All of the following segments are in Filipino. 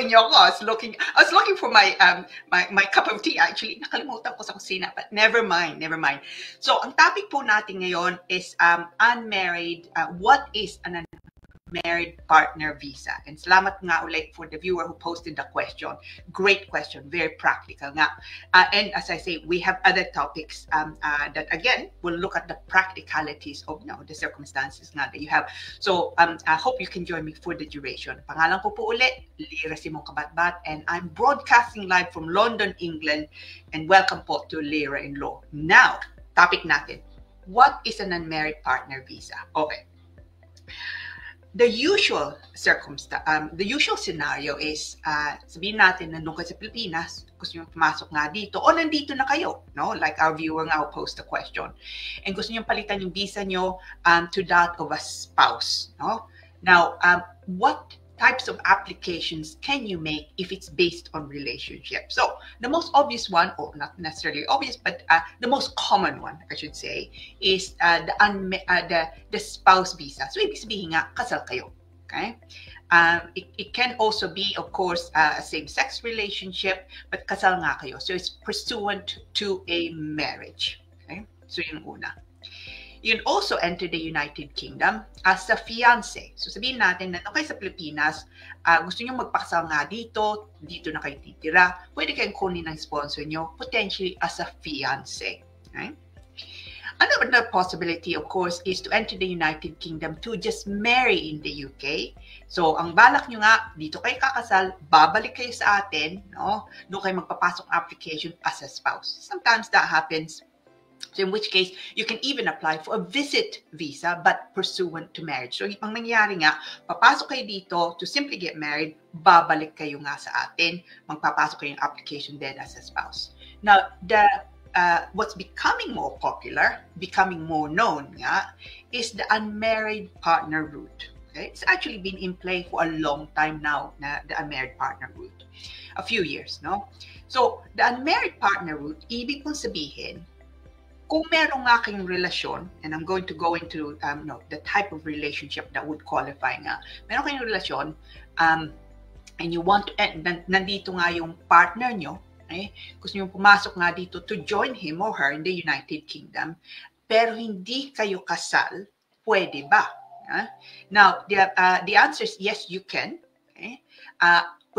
niyo ako. I was looking for my my cup of tea actually. Nakalimutan ko sa kusina, but never mind. So, ang topic po natin ngayon is unmarried. What is an unmarried partner visa? And salamat nga ulit for the viewer who posted the question. Great question, very practical nga. And as I say, we have other topics that again will look at the practicalities of the circumstances nga that you have. So I hope you can join me for the duration. Pangalan ko po ulit, Lyra Simon Kabatbat, and I'm broadcasting live from London, England. And welcome po to Lyra in Law. Now, topic natin. What is an unmarried partner visa? Okay. The usual scenario is, sabihin natin, nandun kayo sa Pilipinas, gusto nyo pumasok nga dito, o nandito na kayo, no? Like our viewer nga who posed the question. And gusto nyo palitan yung visa nyo to that of a spouse, no? Now, what types of applications can you make if it's based on relationship? So, the most obvious one, or not necessarily obvious, but the most common one, I should say, is the spouse visa. So, ibig sabihin nga, kasal kayo. Okay? It can also be, of course, a same-sex relationship, but kasal nga kayo. So, it's pursuant to a marriage. Okay? So, yun una. You can also enter the United Kingdom as a fiancé. So sabihin natin na okay sa Pilipinas, gusto nyo magpakasal nga dito na kayo titira, pwede kayong kunin ng sponsor nyo, potentially as a fiancé. Okay? Another possibility, of course, is to enter the United Kingdom to just marry in the UK. So ang balak nyo nga, dito kayo kakasal, babalik kayo sa atin, no? Doon kayo magpapasok application as a spouse. Sometimes that happens. So in which case, you can even apply for a visit visa but pursuant to marriage. So ang nangyari nga, papasok kayo dito to simply get married, babalik kayo nga sa atin, magpapasok kayo yung application then as a spouse. Now, what's becoming more popular, becoming more known nga, is the unmarried partner route. Okay? It's actually been in play for a long time now, the unmarried partner route. A few years, no? So, the unmarried partner route, ibig kong sabihin, kung meron nga kayong relasyon, and I'm going to go into the type of relationship that would qualify nga, meron kayong relasyon, and you want to, nandito nga yung partner nyo, gusto nyo pumasok nga dito to join him or her in the United Kingdom, pero hindi kayo kasal, pwede ba? Now, the answer is yes, you can. Okay?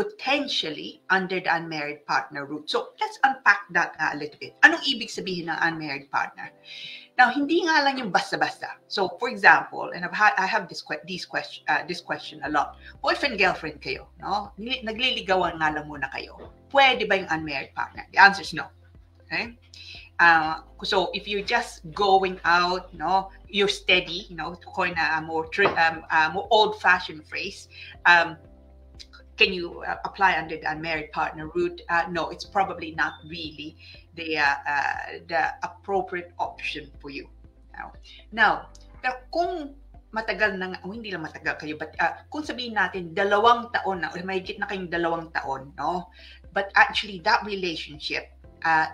Potentially under the unmarried partner route. So let's unpack that a little bit. Anong ibig sabihin ng unmarried partner? Now, hindi nga lang yung basta-basta. So for example, and I have this question a lot. Boyfriend, girlfriend kayo, no? Nagliligawan nga lang muna kayo. Pwede ba yung unmarried partner? The answer is no. Okay? So if you're just going out, no, you're steady, to coin a more old-fashioned phrase, can you apply under the unmarried partner route? No, it's probably not really the appropriate option for you. Now, pero kung matagal na, hindi lang matagal kayo, but kung sabihin natin 2 taon na, or mahigit na kayong 2 taon, no? But actually, that relationship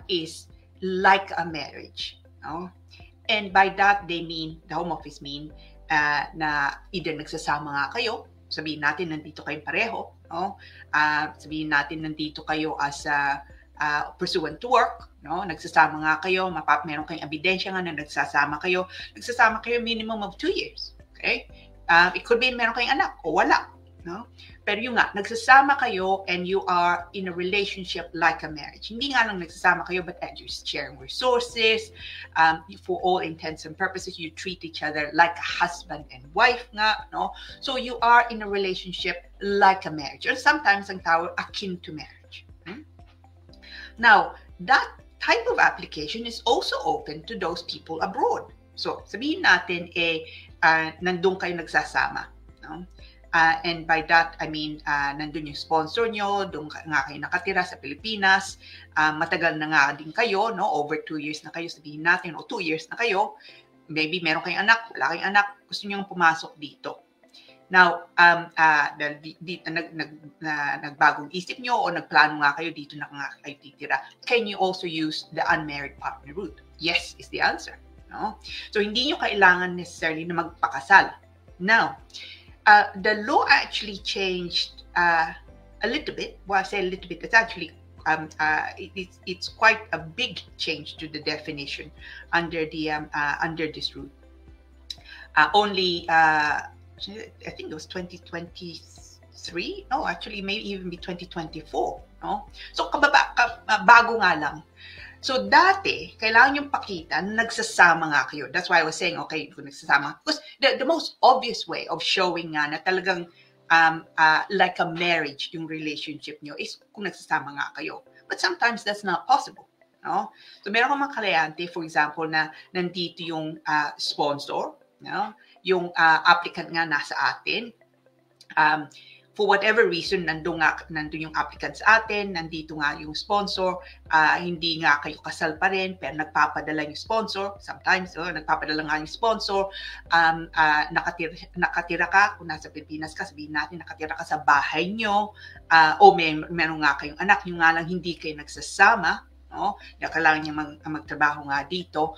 is like a marriage, no? And by that, they mean, the Home Office mean, na either nagsasama nga kayo, sabihin natin nandito kayong pareho, no? Sabihin natin nandito kayo as pursuant to work, no? Nagsasama nga kayo, meron kayong ebidensya nga na nagsasama kayo minimum of 2 years. Okay? It could be meron kayong anak o wala, no? Pero yung nga, nagsasama kayo and you are in a relationship like a marriage. Hindi nga lang nagsasama kayo, but you're sharing resources. For all intents and purposes, you treat each other like a husband and wife nga, no? So you are in a relationship like a marriage. Or sometimes ang tawag akin to marriage. Now, that type of application is also open to those people abroad. So, sabihin natin, nandun kayo nagsasama, no? And by that, I mean, nandun yung sponsor nyo, doon nga kayo nakatira sa Pilipinas, matagal na nga din kayo, no? Over 2 years na kayo, sabihin natin, o 2 years na kayo, maybe meron kayong anak, wala kayong anak, gusto nyo pumasok dito. Now, nagbagong isip nyo o nagplano nga kayo, dito na nga kayo titira, can you also use the unmarried partner route? Yes is the answer, no? So, hindi nyo kailangan necessarily na magpakasal. Now, the law actually changed a little bit. Well, I say a little bit. It's actually it's quite a big change to the definition under this route. Only I think it was 2023. No, actually, maybe even be 2024. No, so bago nga lang. So dati, kailangan yung pakita na nagsasama nga kayo. That's why I was saying, okay, kung nagsasama. Because the most obvious way of showing nga na talagang like a marriage yung relationship nyo is kung nagsasama nga kayo. But sometimes that's not possible. No? So meron kang mga kliyente, for example, na nandito yung sponsor, no? Yung applicant nga nasa atin. For whatever reason, nandun yung applicant sa atin, nandito nga yung sponsor, hindi nga kayo kasal pa rin, pero nagpapadala yung sponsor. Sometimes, nagpapadala nga yung sponsor. Nakatira ka, kung nasa Pilipinas ka, sabihin natin, nakatira ka sa bahay nyo, o meron nga kayong anak nyo nga lang, hindi kayo nagsasama, no? Na kailangan niya magtrabaho nga dito.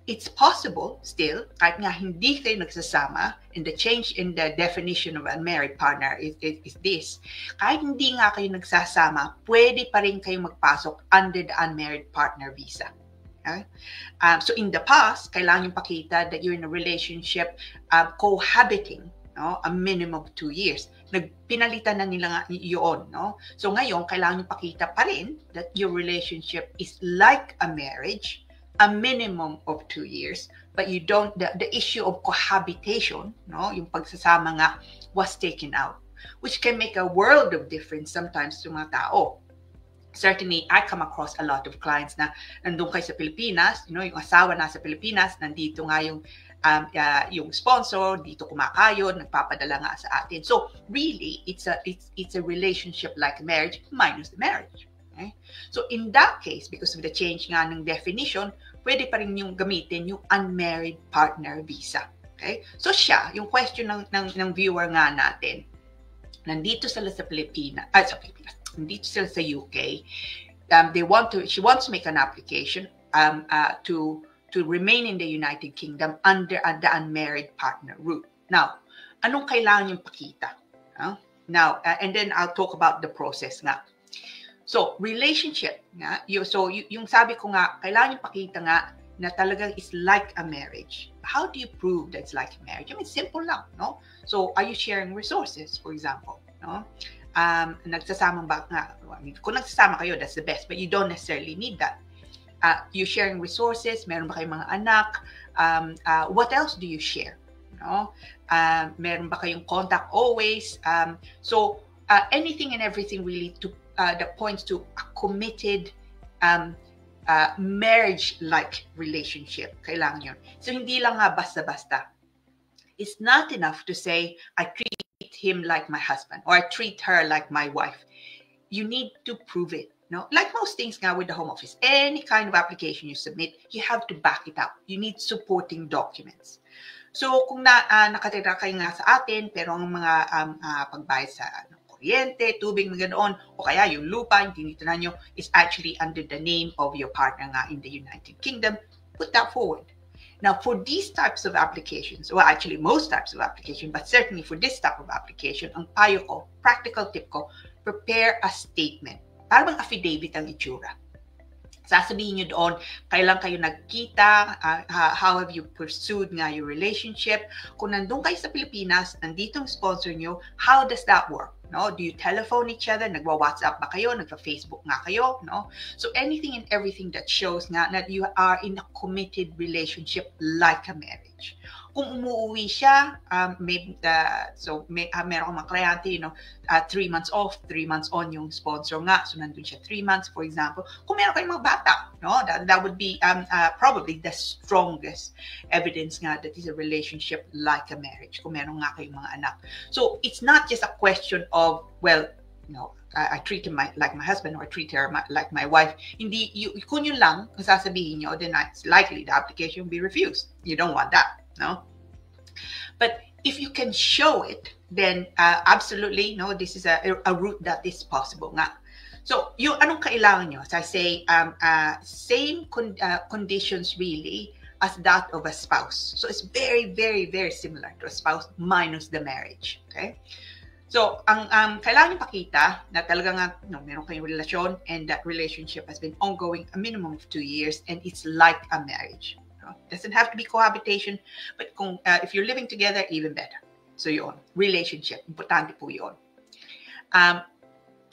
It's possible still, kahit nga hindi kayo nagsasama, and the change in the definition of unmarried partner is this. Kahit hindi nga kayo nagsasama, pwede pa rin kayo magpasok under the unmarried partner visa. Okay? So in the past, kailangan yung pakita that you're in a relationship cohabiting, no? A minimum of 2 years. Pinalitan na nila nga yun, no? So ngayon, kailangan yung pakita pa rin that your relationship is like a marriage, a minimum of 2 years, but you don't, the issue of cohabitation, no, yung pagsasama nga, was taken out, which can make a world of difference sometimes to mga tao. Certainly, I come across a lot of clients na nandun kayo sa Pilipinas, you know, yung asawa nasa Pilipinas, nandito nga yung sponsor, dito kumakayod, nagpapadala nga sa atin. So really, it's a relationship like a marriage minus the marriage. Okay? So in that case, because of the change nga ng definition, pwede pa rin yung gamitin yung unmarried partner visa. Okay? So siya, yung question ng viewer nga natin, nandito sila sa Pilipinas, nandito sila sa UK, she wants to make an application to remain in the United Kingdom under the unmarried partner route. Now, anong kailangan yung pakita? Now, and then I'll talk about the process nga. So, relationship nga, yung sabi ko nga, kailangan yung pakita nga na talagang is like a marriage. How do you prove that it's like a marriage? I mean, simple lang, no? So, are you sharing resources, for example, no? Nagsasama ba nga, I mean, kung nagsasama kayo, that's the best, but you don't necessarily need that. You sharing resources, meron ba kayong mga anak? What else do you share? No? Meron ba kayong contact always? So, anything and everything really that points to a committed marriage-like relationship. Kailangan yun. So, hindi lang nga basta-basta. It's not enough to say, I treat him like my husband or I treat her like my wife. You need to prove it. No? Like most things nga with the Home Office, any kind of application you submit, you have to back it up. You need supporting documents. So, kung nakatira kayo nga sa atin, pero ang mga pagbayad sa kuryente, tubig, mga ganoon, o kaya yung lupa, yung tinitirahan nyo, is actually under the name of your partner nga in the United Kingdom, put that forward. Now, for these types of applications, well, actually most types of application, but certainly for this type of application, ang payo ko, practical tip ko, prepare a statement. Para bang affidavit ang itsura. Sasabihin nyo doon, kailan kayo nagkita, how have you pursued nga your relationship. Kung nandun kayo sa Pilipinas, nandito ang sponsor nyo, how does that work? No? Do you telephone each other? Nagwa-WhatsApp ba kayo? Nagwa-Facebook nga kayo? No? So anything and everything that shows nga that you are in a committed relationship like a marriage. Kung umuwi siya, meron akong mga kliyente, 3 months off, 3 months on yung sponsor nga. So, nandun siya 3 months, for example. Kung meron kayong mga bata, no? That would be probably the strongest evidence nga that is a relationship like a marriage. Kung meron nga kayong mga anak. So, it's not just a question of, well, I treat him like my husband or I treat her like my wife. Hindi, kung yun lang, kung sasabihin nyo, then it's likely the application will be refused. You don't want that. No, but if you can show it, then absolutely, no, this is a route that is possible nga. So, yung anong kailangan nyo? As I say, same conditions really as that of a spouse. So, it's very, very, very similar to a spouse minus the marriage. Okay. So, ang kailangan niyo pakita na talagang meron kayong relasyon and that relationship has been ongoing a minimum of 2 years and it's like a marriage. Doesn't have to be cohabitation, but if you're living together, even better. So yun, relationship, importante po yun.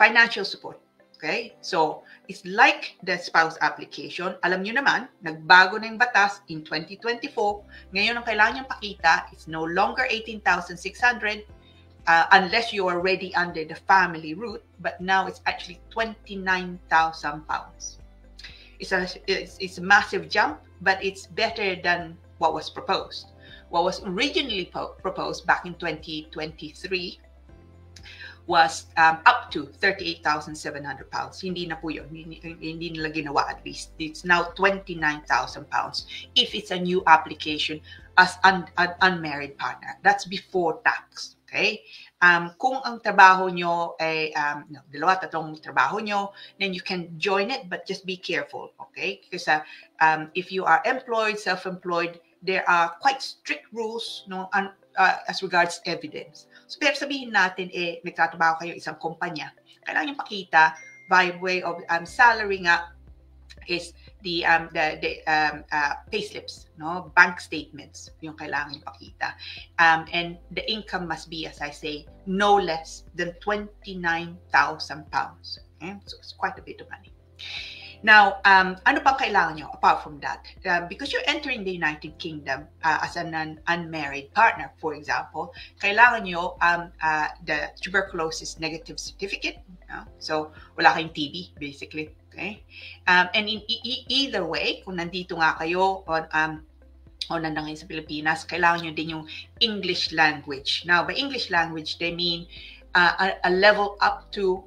Financial support. Okay? So, it's like the spouse application. Alam nyo naman, nagbago na yung batas in 2024. Ngayon, ang kailangan nyo pakita is no longer 18,600 unless you are already under the family route, but now it's actually 29,000 pounds. It's a massive jump, but it's better than what was proposed. What was originally proposed back in 2023 was up to 38,700 pounds. Hindi na po yun. Hindi nila ginawa at least. It's now 29,000 pounds if it's a new application as an unmarried partner. That's before tax. Okay? Kung ang trabaho nyo ay dalawa, tatlong trabaho nyo, then you can join it, but just be careful. Okay? Because if you are employed, self-employed, there are quite strict rules as regards evidence. So, pero sabihin natin, nagtatrabaho kayo isang kumpanya. Kailangan yung pakita by way of salary nga is the payslips, bank statements, yung kailangan yung pakita. And the income must be, as I say, no less than 29,000 pounds. Okay? So, it's quite a bit of money. Now, ano pang kailangan nyo apart from that? Because you're entering the United Kingdom as an unmarried partner, for example, kailangan nyo the tuberculosis negative certificate. So, wala kayong TB, basically. Okay? And in either way, kung nandito nga kayo o nandang sa Pilipinas, kailangan nyo din yung English language. Now, by English language, they mean a level up to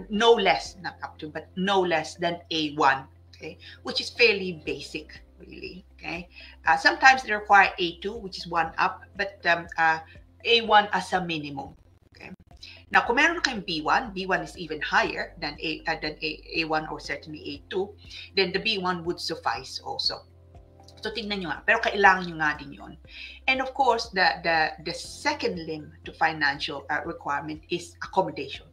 no less, not up to, but no less than A1, okay, which is fairly basic, really. Okay, sometimes they require A2, which is one up, but A1 as a minimum. Okay, now kung meron kayong B1 is even higher than A1 or certainly A2, then the B1 would suffice also. So, tingnan nyo nga. Pero kailangan nyo nga din yun. And of course, the second limb to financial requirement is accommodation.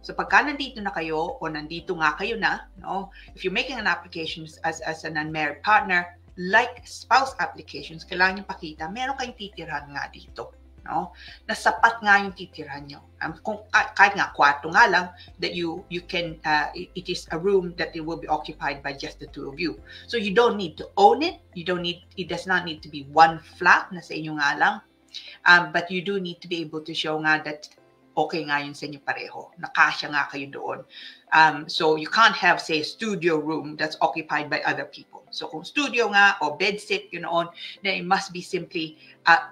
So, pagka nandito na kayo o nandito nga kayo na, if you're making an application as an unmarried partner, like spouse applications, kailangan nyo pakita, meron kayong titirhan nga dito. Na sapat nga yung titirhan nyo. Kung kahit nga kwarto nga lang, that you can it is a room that it will be occupied by just the two of you. So you don't need to own it. It does not need to be one flat na sa inyo nga lang. But you do need to be able to show nga that okay nga yun sa inyo pareho. Nakasya nga kayo doon. So you can't have, say, a studio room that's occupied by other people. So kung studio nga o bedsit, then it must be simply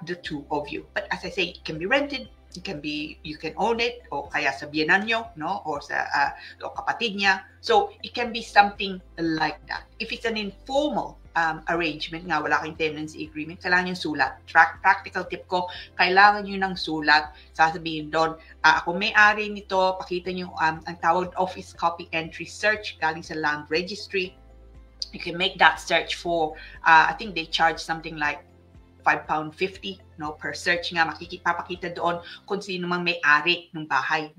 the two of you. But as I say, it can be rented, you can own it, o kaya sa biyenan nyo, or sa kapatid niya. So it can be something like that. If it's an informal arrangement nga, wala kayong tenancy agreement, kailangan yung sulat. Practical tip ko, kailangan nyo ng sulat. Sasabihin doon, ako may-ari nito, pakita nyo ang tawag office copy entry search galing sa land registry. You can make that search for, I think they charge something like £5.50 per search nga. Papakita doon kung sino mang may-ari ng bahay,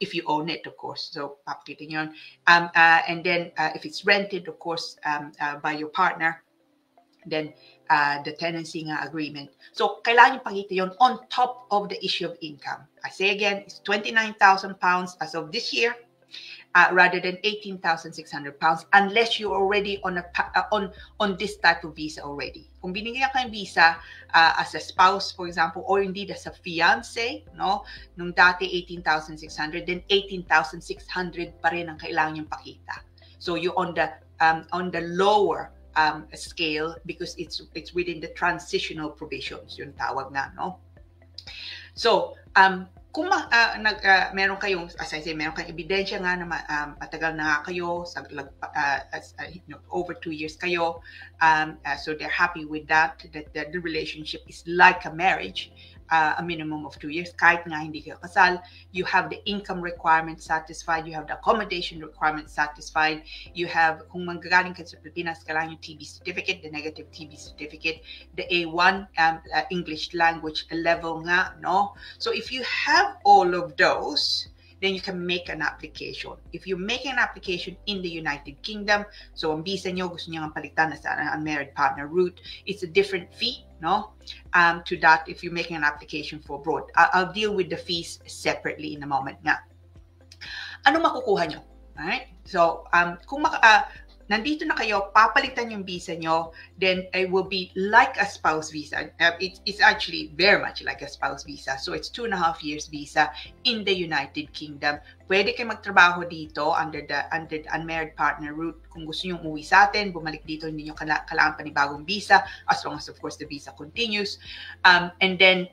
if you own it, of course. So, papakita nyo yun. And then, if it's rented, of course, by your partner, then the tenancy nga agreement. So, kailangan yung pakita yun on top of the issue of income. I say again, it's £29,000 as of this year. Rather than 18,600 pounds, unless you're already on this type of visa already. Kung binigyan kayong visa as a spouse, for example, or indeed as a fiance, nung dati 18,600, then 18,600 pa rin ang kailangan yung pakita. So you're on the lower scale because it's within the transitional provisions, yung tawag nga, So, kung meron kayong, as I say, meron kayong ebidensya nga na matagal na nga kayo, over 2 years kayo, so they're happy with that the relationship is like a marriage, a minimum of 2 years. Kahit nga hindi kayo kasal, you have the income requirement satisfied, you have the accommodation requirement satisfied, you have, kung manggagaling ka sa Pilipinas, kailangan yung TB certificate, the negative TB certificate, the A1 English language level nga, no? So if you have all of those, then you can make an application. If you're making an application in the United Kingdom, so ang visa nyo, gusto nyo ang palitan na sa unmarried partner route, it's a different fee, no? To that, if you're making an application for abroad. I'll deal with the fees separately in a moment nga. Ano makukuha nyo? Alright? So, kung nandito na kayo, papalitan yung visa nyo, then it will be like a spouse visa. It's actually very much like a spouse visa. So it's 2.5 years visa in the United Kingdom. Pwede kayo magtrabaho dito under the unmarried partner route. Kung gusto nyo umuwi sa atin, bumalik dito, hindi nyo kailangan panibagong visa, as long as of course the visa continues. And then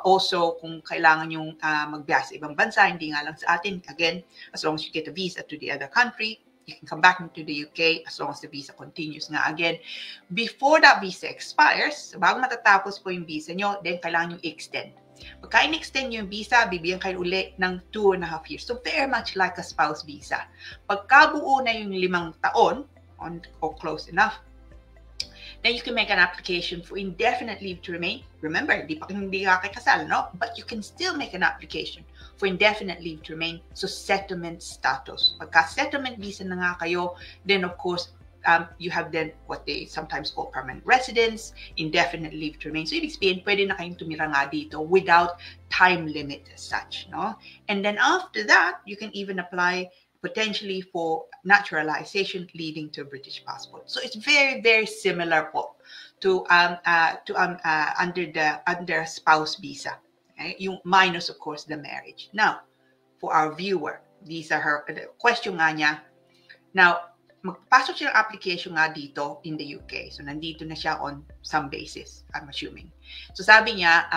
also, kung kailangan nyo magbiyahe sa ibang bansa, hindi nga lang sa atin, again, as long as you get a visa to the other country, you can come back into the UK as long as the visa continues nga again. Before that visa expires, bago matatapos po yung visa nyo, then kailangan nyo extend. Pagka in-extend nyo yung visa, bibigyan kayo uli ng 2.5 years. So very much like a spouse visa. Pagka buo na yung 5 taon, or close enough, then you can make an application for indefinite leave to remain. Remember, hindi ka kasal, no? But you can still make an application for indefinite leave to remain. So settlement status. Pagka settlement visa na nga kayo, then of course, you have then what they sometimes call permanent residence, indefinite leave to remain. So ibig sabihin, pwede na kayong tumira nga dito without time limit as such, no? And then after that, you can even apply potentially for naturalization leading to a British passport. So it's very, very similar po to under spouse visa. Okay? Yung minus, of course, the marriage. Now, for our viewer, these are her question nga niya. Now, magpasok siya ng application nga dito in the UK. So nandito na siya on some basis, I'm assuming. So sabi niya,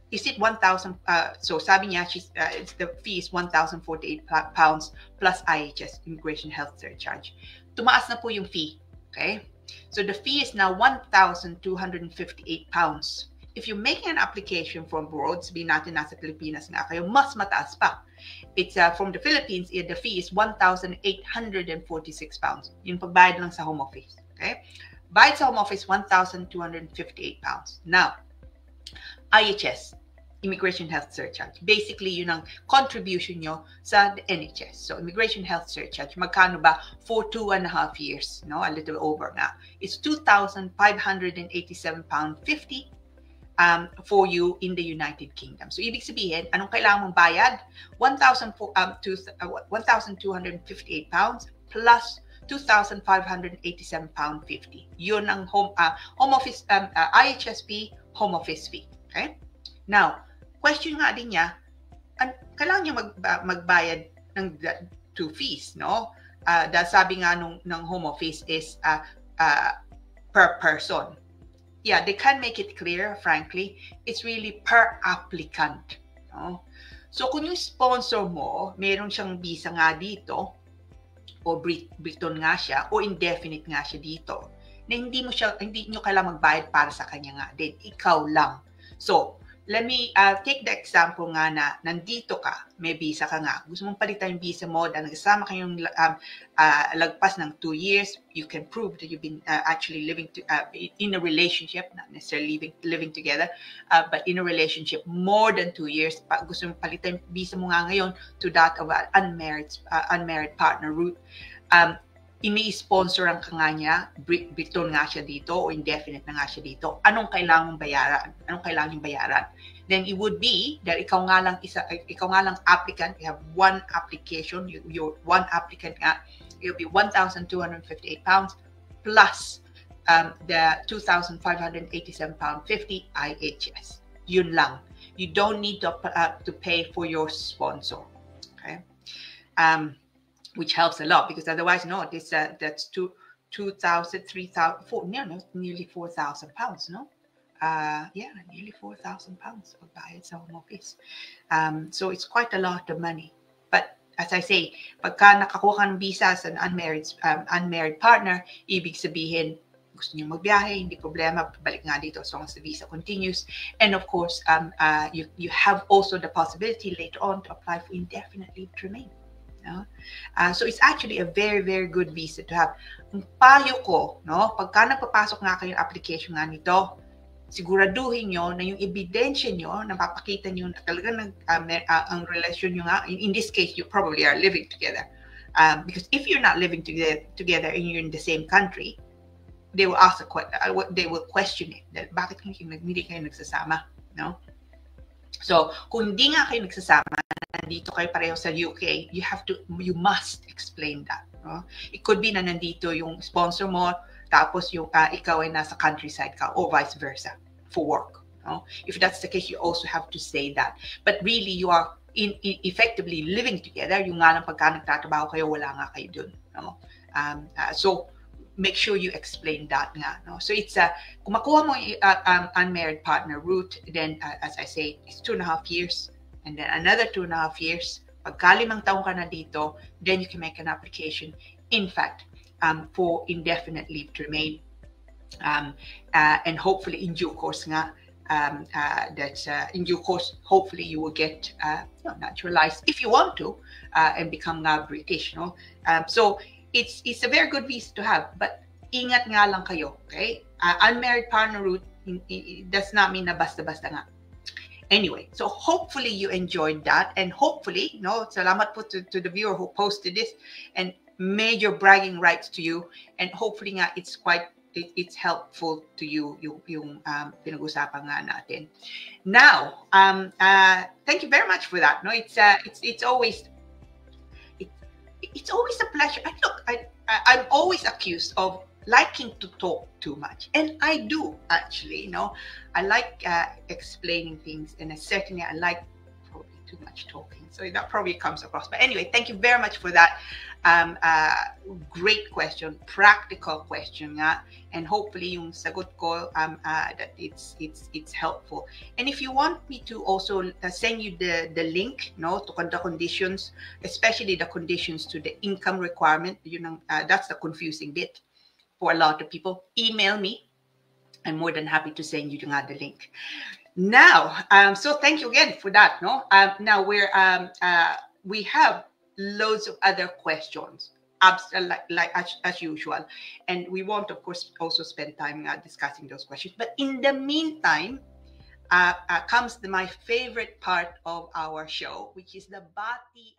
is it 1,000? So sabi niya, the fee is £1,048 plus IHS, Immigration Health Surcharge. Tumaas na po yung fee. Okay? So the fee is now £1,258. If you're making an application from abroad, sabihin natin nasa Pilipinas nga kayo, mas mataas pa. It's from the Philippines, the fee is £1,846. Yung pagbayad lang sa home office. Okay? Bayad sa home office, £1,258. Now, IHS, Immigration Health Surcharge. Basically, yun ang contribution nyo sa NHS. So, Immigration Health Surcharge, magkano ba for 2.5 years? No, a little over na. It's £2,587.50 for you in the United Kingdom. So, ibig sabihin, anong kailangan mong bayad? £1,258 plus £2,587.50. Yun ang home office, IHSP, home office fee. Okay? Now, question nga din niya, kailangan niya magbayad ng 2 fees, no? Dahil sabi nga ng home office is per person. Yeah, they can make it clear, frankly, it's really per applicant. No? So, kung yung sponsor mo, meron siyang visa nga dito, o Briton nga siya, o indefinite nga siya dito, na hindi nyo kailangan magbayad para sa kanya nga din. Ikaw lang. So, let me take the example nga na nandito ka, may visa ka nga. Gusto mong palitan yung visa mo dahil nagsama kayong lagpas ng 2 years. You can prove that you've been actually living in a relationship, not necessarily living together, but in a relationship more than 2 years. Gusto mong palitan yung visa mo nga ngayon to that of an unmarried partner route. Ini-sponsor ang ka nga niya, Briton nga siya dito o indefinite na nga siya dito. Anong kailangan mong bayaran? Anong kailangan yung bayaran? Then it would be that ikaw nga lang applicant, you have one application, you're one applicant nga, it will be £1,258 plus the £2,587.50 IHS. Yun lang. You don't need to pay for your sponsor. Okay? Which helps a lot because otherwise, no, that's 2,000, 3,000, nearly £4,000, no? Yeah, nearly £4,000 of bayad sa home office. So it's quite a lot of money. But as I say, pagka nakakuha ka ng visa as an unmarried partner, ibig sabihin, gusto niyo magbiyahe, hindi problema, balik nga dito as long as the visa continues. And of course, you have also the possibility later on to apply for indefinite leave to remain. No? So it's actually a very, very good visa to have. Ang payo ko, no, pagka nagpapasok nga kayo yung application nga nito, siguraduhin nyo na yung ebidensya nyo, napapakita nyo na talagang ang relasyon nyo nga, in this case, you probably are living together. Because if you're not living together and you're in the same country, they will ask they will question it. That bakit hindi kayo nagsasama, no? So, kung hindi nga kayo nagsasama, nandito kayo pareho sa UK, you must explain that. No? It could be na nandito yung sponsor mo, tapos yung ikaw ay nasa countryside ka, or vice versa, for work. No? If that's the case, you also have to say that. But really, you are effectively living together. Yung nga lang pagka nagtatrabaho kayo, wala nga kayo dun. No? So, make sure you explain that nga. No? So it's kung makuha mo unmarried partner route, then as I say, it's 2.5 years, and then another 2.5 years. Pagka 5 taon ka na dito, then you can make an application, in fact, for indefinite leave to remain, and hopefully in due course nga, in due course, hopefully you will get naturalized if you want to, and become British. No? So it's a very good visa to have, but ingat nga lang kayo, okay? Unmarried partner route does not mean na basta-basta nga. Anyway, so hopefully you enjoyed that, and hopefully, salamat po to the viewer who posted this, and major bragging rights to you, and hopefully nga it's helpful to you yung pinag-usapan nga natin. Now, thank you very much for that. No, it's always a pleasure. I'm always accused of liking to talk too much, and I do actually. I like explaining things, and certainly I like probably too much talking. So that probably comes across. But anyway, thank you very much for that. Great question, practical question nga, and hopefully yung sagot ko that it's helpful. And if you want me to also send you the link, to the conditions, especially the conditions to the income requirement, that's the confusing bit for a lot of people, email me. I'm more than happy to send you the link. Now, so thank you again for that. Now we have loads of other questions, like as usual, and we want, of course, also spend time discussing those questions. But in the meantime, comes my favorite part of our show, which is the Bati.